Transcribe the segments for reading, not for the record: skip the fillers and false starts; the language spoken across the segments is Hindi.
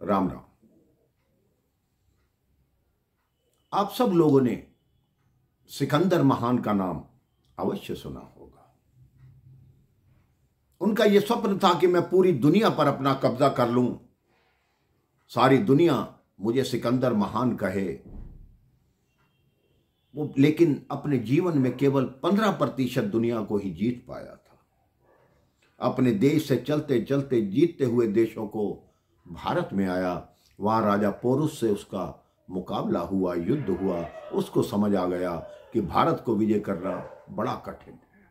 राम राम। आप सब लोगों ने सिकंदर महान का नाम अवश्य सुना होगा। उनका यह स्वप्न था कि मैं पूरी दुनिया पर अपना कब्जा कर लूं, सारी दुनिया मुझे सिकंदर महान कहे। वो लेकिन अपने जीवन में केवल 15% दुनिया को ही जीत पाया था। अपने देश से चलते चलते जीतते हुए देशों को भारत में आया। वहां राजा पोरुस से उसका मुकाबला हुआ, युद्ध हुआ। उसको समझ आ गया कि भारत को विजय करना बड़ा कठिन है।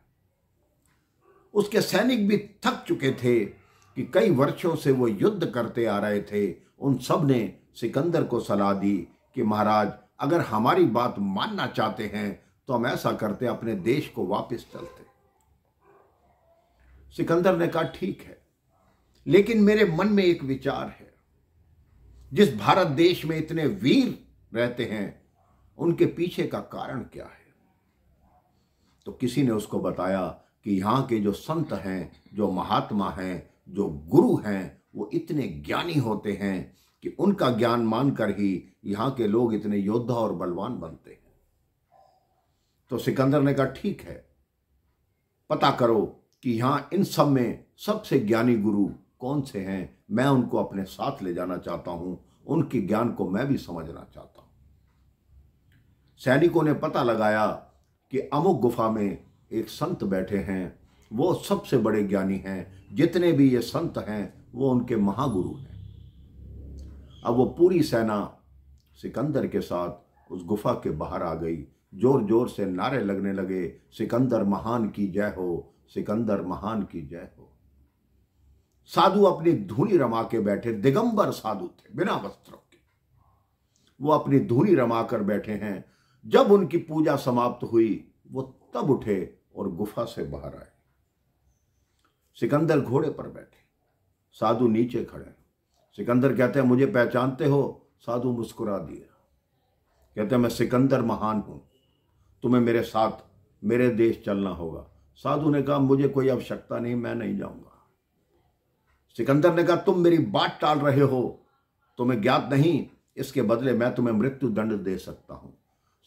उसके सैनिक भी थक चुके थे कि कई वर्षों से वो युद्ध करते आ रहे थे। उन सब ने सिकंदर को सलाह दी कि महाराज, अगर हमारी बात मानना चाहते हैं तो हम ऐसा करते, अपने देश को वापस चलते। सिकंदर ने कहा ठीक है, लेकिन मेरे मन में एक विचार है। जिस भारत देश में इतने वीर रहते हैं, उनके पीछे का कारण क्या है? तो किसी ने उसको बताया कि यहां के जो संत हैं, जो महात्मा हैं, जो गुरु हैं, वो इतने ज्ञानी होते हैं कि उनका ज्ञान मानकर ही यहां के लोग इतने योद्धा और बलवान बनते हैं। तो सिकंदर ने कहा ठीक है, पता करो कि यहां इन सब में सबसे ज्ञानी गुरु कौन से हैं। मैं उनको अपने साथ ले जाना चाहता हूं, उनके ज्ञान को मैं भी समझना चाहता हूं। सैनिकों ने पता लगाया कि अमुक गुफा में एक संत बैठे हैं, वो सबसे बड़े ज्ञानी हैं। जितने भी ये संत हैं वो उनके महागुरु हैं। अब वो पूरी सेना सिकंदर के साथ उस गुफा के बाहर आ गई। जोर जोर से नारे लगने लगे, सिकंदर महान की जय हो, सिकंदर महान की जय हो। साधु अपनी धूनी रमा के बैठे, दिगंबर साधु थे, बिना वस्त्रों के। वो अपनी धूनी रमा कर बैठे हैं। जब उनकी पूजा समाप्त हुई, वो तब उठे और गुफा से बाहर आए। सिकंदर घोड़े पर बैठे, साधु नीचे खड़े। सिकंदर कहते हैं, मुझे पहचानते हो? साधु मुस्कुरा दिया, कहते हैं, मैं सिकंदर महान हूं, तुम्हें मेरे साथ मेरे देश चलना होगा। साधु ने कहा, मुझे कोई आवश्यकता नहीं, मैं नहीं जाऊंगा। सिकंदर ने कहा, तुम मेरी बात टाल रहे हो, तुम्हें ज्ञात नहीं, इसके बदले मैं तुम्हें मृत्यु दंड दे सकता हूं।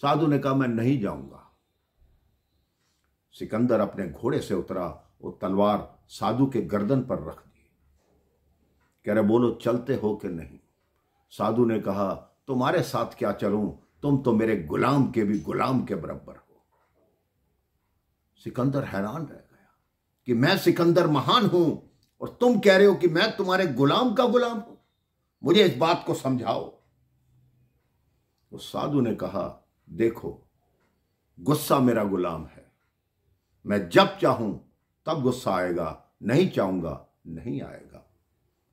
साधु ने कहा, मैं नहीं जाऊंगा। सिकंदर अपने घोड़े से उतरा, वो तलवार साधु के गर्दन पर रख दी। कह रहे, बोलो चलते हो कि नहीं? साधु ने कहा, तुम्हारे साथ क्या चलूं, तुम तो मेरे गुलाम के भी गुलाम के बराबर हो। सिकंदर हैरान रह गया कि मैं सिकंदर महान हूं और तुम कह रहे हो कि मैं तुम्हारे गुलाम का गुलाम हूं। मुझे इस बात को समझाओ। तो साधु ने कहा, देखो, गुस्सा मेरा गुलाम है। मैं जब चाहूं तब गुस्सा आएगा, नहीं चाहूंगा नहीं आएगा।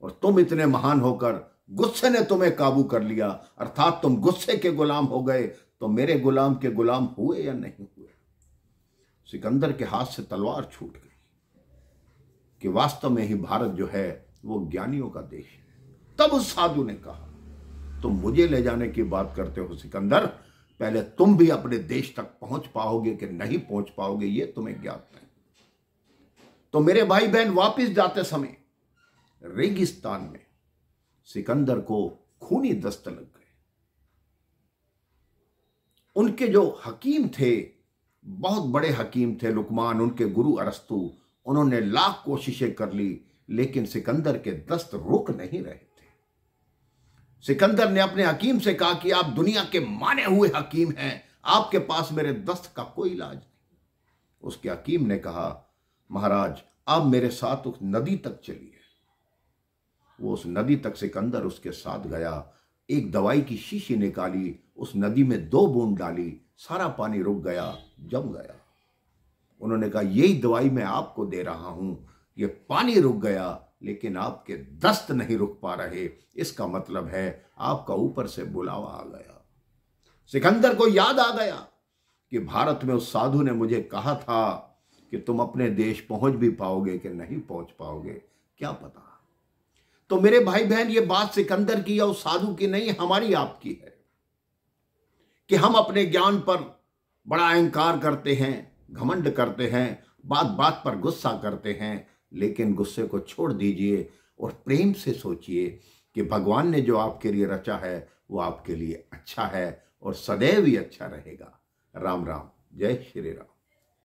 और तुम इतने महान होकर गुस्से ने तुम्हें काबू कर लिया, अर्थात तुम गुस्से के गुलाम हो गए। तो मेरे गुलाम के गुलाम हुए या नहीं हुए? सिकंदर के हाथ से तलवार छूट गई कि वास्तव में ही भारत जो है वो ज्ञानियों का देश है। तब उस साधु ने कहा, तुम मुझे ले जाने की बात करते हो सिकंदर, पहले तुम भी अपने देश तक पहुंच पाओगे कि नहीं पहुंच पाओगे ये तुम्हें ज्ञात नहीं। तो मेरे भाई बहन, वापिस जाते समय रेगिस्तान में सिकंदर को खूनी दस्त लग गए। उनके जो हकीम थे, बहुत बड़े हकीम थे, लुकमान, उनके गुरु अरस्तु, उन्होंने लाख कोशिशें कर ली, लेकिन सिकंदर के दस्त रुक नहीं रहे थे। सिकंदर ने अपने हकीम से कहा कि आप दुनिया के माने हुए हकीम हैं, आपके पास मेरे दस्त का कोई इलाज नहीं। उसके हकीम ने कहा, महाराज, आप मेरे साथ उस नदी तक चलिए। वो उस नदी तक सिकंदर उसके साथ गया। एक दवाई की शीशी निकाली, उस नदी में 2 बूंद डाली, सारा पानी रुक गया, जम गया। उन्होंने कहा, यही दवाई मैं आपको दे रहा हूं, ये पानी रुक गया लेकिन आपके दस्त नहीं रुक पा रहे, इसका मतलब है आपका ऊपर से बुलावा आ गया। सिकंदर को याद आ गया कि भारत में उस साधु ने मुझे कहा था कि तुम अपने देश पहुंच भी पाओगे कि नहीं पहुंच पाओगे, क्या पता। तो मेरे भाई बहन, ये बात सिकंदर की या उस साधु की नहीं, हमारी आपकी है कि हम अपने ज्ञान पर बड़ा अहंकार करते हैं, घमंड करते हैं, बात बात पर गुस्सा करते हैं। लेकिन गुस्से को छोड़ दीजिए और प्रेम से सोचिए कि भगवान ने जो आपके लिए रचा है वो आपके लिए अच्छा है और सदैव ही अच्छा रहेगा। राम राम, जय श्री राम।